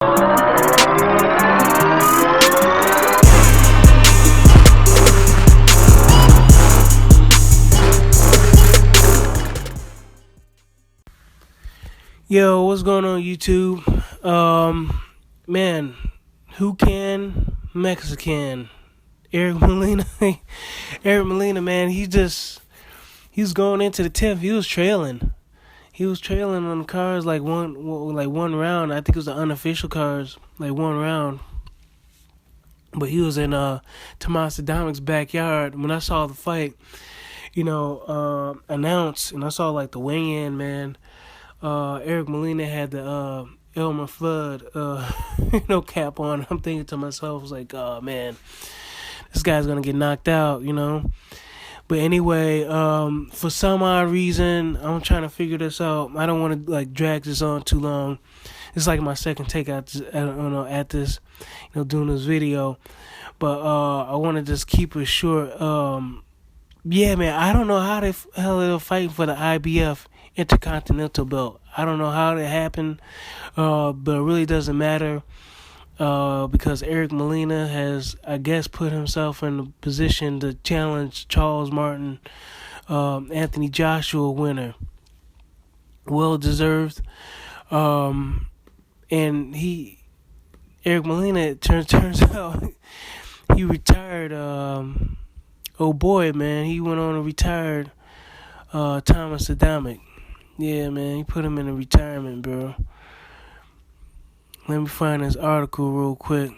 Yo, what's going on YouTube? Man, who can Mexican? Eric Molina. Eric Molina, man, he was going into the 10th. He was trailing. He was trailing on the cars like one round. I think it was the unofficial cars, like one round. But he was in Tomasz Adamek's backyard. When I saw the fight, announced, and I saw like the weigh-in, man. Eric Molina had the Elmer Fudd cap on. I'm thinking to myself, I was like, oh man, this guy's gonna get knocked out, But anyway, for some odd reason, I'm trying to figure this out. I don't want to like drag this on too long. It's like my second take at this, doing this video. But I want to just keep it short. Yeah, man, I don't know how the hell they're fighting for the IBF Inter-Continental belt. I don't know how that happened, but it really doesn't matter because Eric Molina has, I guess, put himself in a position to challenge Charles Martin, Anthony Joshua winner. Well deserved. And Eric Molina, it turns out, he retired. Oh boy, man, he went on and retired Tomasz Adamek. Yeah, man, he put him in a retirement, bro. Let me find this article real quick.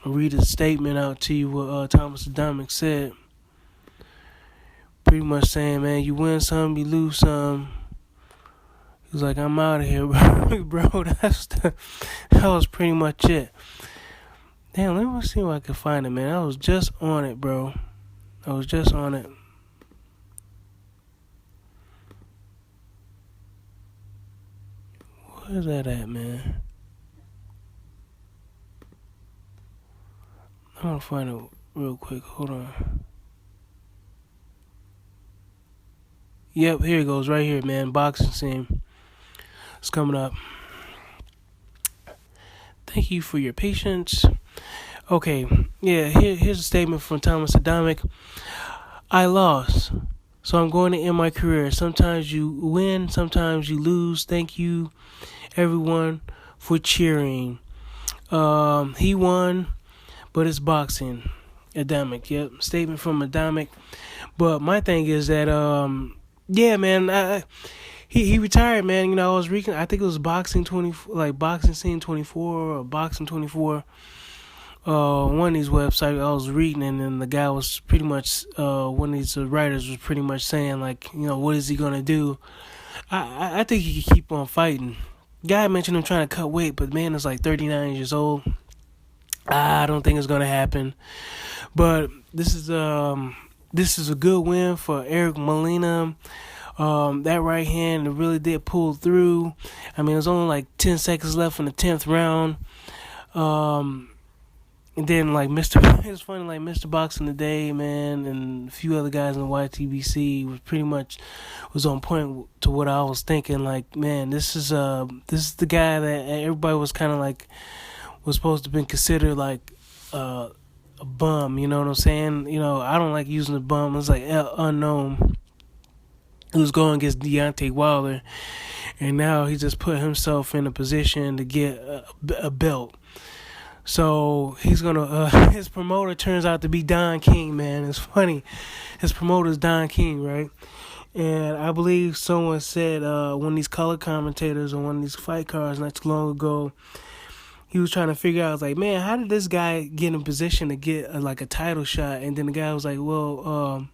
I'll read a statement out to you what Tomasz Adamek said. Pretty much saying, man, you win some, you lose some. He was like, I'm out of here, bro. That was pretty much it. Damn, let me see if I can find it, man. I was just on it, bro. I was just on it. Where's that at, man? I'm gonna find it real quick. Hold on. Yep, here it goes, right here, man. Boxing scene. It's coming up. Thank you for your patience. Okay, yeah, here's a statement from Tomasz Adamek. I lost, so I'm going to end my career. Sometimes you win, sometimes you lose. Thank you, everyone, for cheering. He won, but it's boxing. Adamek, yep, statement from Adamek. But my thing is that, yeah, man, he retired, man. I was reading, I think it was Boxing Scene 24 or Boxing 24. One of these websites I was reading, and then the guy was pretty much, one of these writers was pretty much saying, like, what is he going to do? I think he could keep on fighting. Guy mentioned him trying to cut weight, but the man is like 39 years old. I don't think it's going to happen. But this is a good win for Eric Molina. That right hand really did pull through. I mean, it was only like 10 seconds left in the 10th round. And then, like, it's funny, like, Mr. Boxing Today, man, and a few other guys in the YTBC was on point to what I was thinking. Like, man, this is the guy that everybody was kind of like, was supposed to have been considered like a bum, you know what I'm saying? I don't like using the bum. It's like unknown. He was going against Deontay Wilder, and now he just put himself in a position to get a belt. So he's gonna. His promoter turns out to be Don King, man. It's funny. His promoter is Don King, right? And I believe someone said one of these color commentators on one of these fight cards not too long ago, he was trying to figure out, I was like, man, how did this guy get in position to get a title shot? And then the guy was like, well,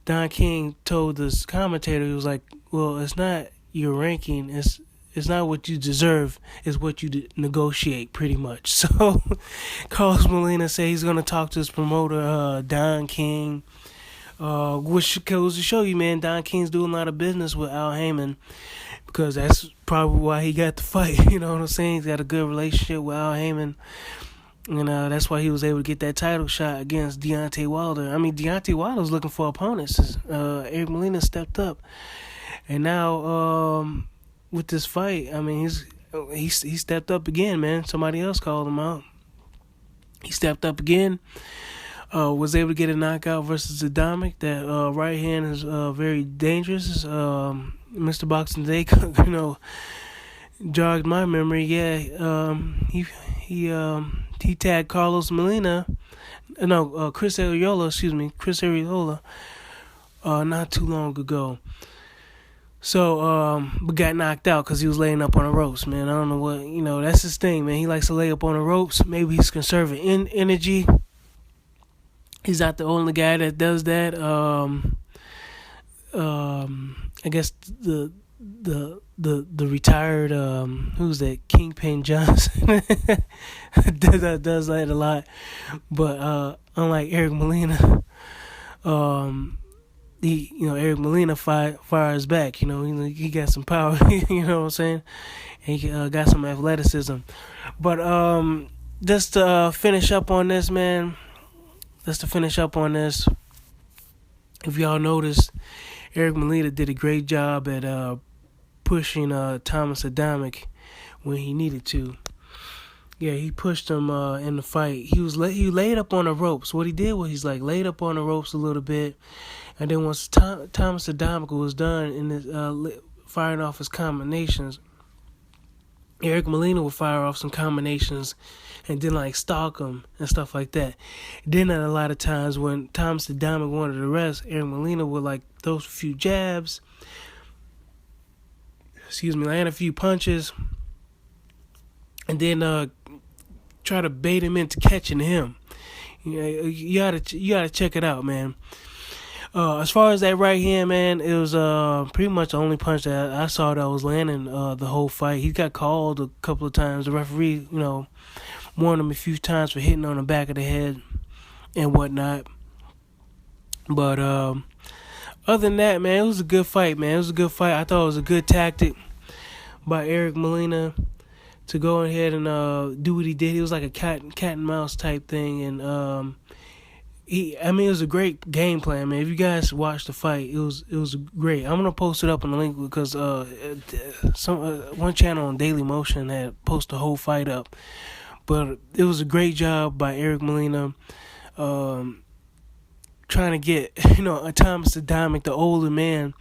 Don King told this commentator, he was like, well, it's not your ranking, it's not what you deserve, it's what you negotiate, pretty much. So Carlos Molina said he's going to talk to his promoter, Don King, which goes to show you, man, Don King's doing a lot of business with Al Heyman, because that's probably why he got the fight, you know what I'm saying? He's got a good relationship with Al Heyman, and that's why he was able to get that title shot against Deontay Wilder. I mean, Deontay Wilder was looking for opponents. Eric Molina stepped up, and now with this fight, I mean, he stepped up again, man. Somebody else called him out. He stepped up again. Was able to get a knockout versus Adamek. That right hand is very dangerous. Mr. Boxing Day, jogged my memory. Yeah, he tagged Carlos Molina. No, Chris Arreola, not too long ago. So, but got knocked out because he was laying up on the ropes, man. I don't know what, that's his thing, man. He likes to lay up on the ropes. Maybe he's conserving energy. He's not the only guy that does that. I guess the retired who's that, Kingpin Johnson does that a lot. But unlike Eric Molina, Eric Molina fires back. He got some power. You know what I'm saying? And he got some athleticism. But just to finish up on this, man. If y'all noticed, Eric Molina did a great job at pushing Tomasz Adamek when he needed to. Yeah, he pushed him in the fight. He laid up on the ropes. What he did was he's laid up on the ropes a little bit, and then once Tomasz Adamek was done in his firing off his combinations, Eric Molina would fire off some combinations and then stalk him and stuff like that. Then at a lot of times when Tomasz Adamek wanted to rest, Eric Molina would throw a few jabs, land a few punches, and then try to bait him into catching him. You gotta check it out, man. As far as that right hand, man, it was pretty much the only punch that I saw that was landing the whole fight. He got called a couple of times. The referee, warned him a few times for hitting on the back of the head and whatnot. But other than that, man, it was a good fight, man. I thought it was a good tactic by Eric Molina to go ahead and do what he did. It was like a cat and mouse type thing, and it was a great game plan, man. If you guys watched the fight, it was great. I'm gonna post it up on the link because one channel on Daily Motion had posted the whole fight up. But it was a great job by Eric Molina, trying to get Tomasz Adamek, the older man,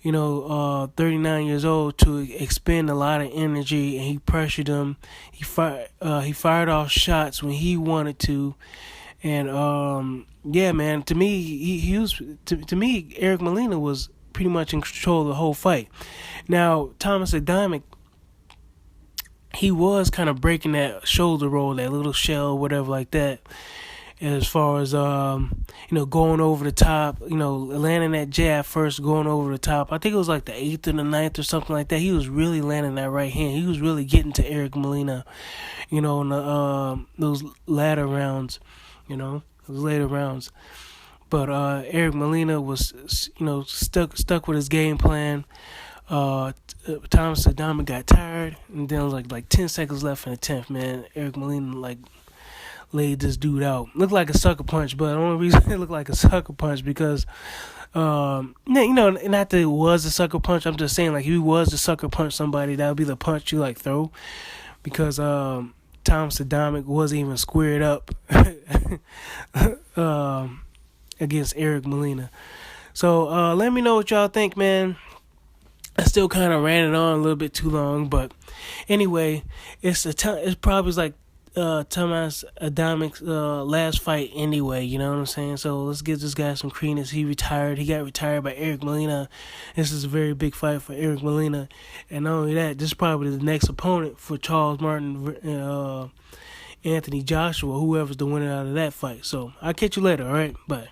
39 years old, to expend a lot of energy, and he pressured him. He fired off shots when he wanted to. And yeah, man. To me, he was to me. Eric Molina was pretty much in control of the whole fight. Now, Tomasz Adamek, he was kind of breaking that shoulder roll, that little shell, whatever like that. As far as going over the top, landing that jab first, going over the top. I think it was the 8th or the 9th or something like that. He was really landing that right hand. He was really getting to Eric Molina, in those latter rounds. But Eric Molina was, stuck with his game plan. Tomasz Adamek got tired, and then it was like 10 seconds left in the 10th, man. Eric Molina laid this dude out. Looked like a sucker punch, but the only reason it looked like a sucker punch because, not that it was a sucker punch. I'm just saying, if he was to sucker punch somebody, that would be the punch you throw, because Tomasz Adamek wasn't even squared up against Eric Molina. So let me know what y'all think, man. I still kind of ran it on a little bit too long, but anyway, it's probably Tomasz Adamek's last fight anyway, you know what I'm saying? So let's give this guy some credence. He got retired by Eric Molina. This is a very big fight for Eric Molina, and not only that, this is probably the next opponent for Charles Martin, Anthony Joshua, whoever's the winner out of that fight. So I'll catch you later, alright? Bye.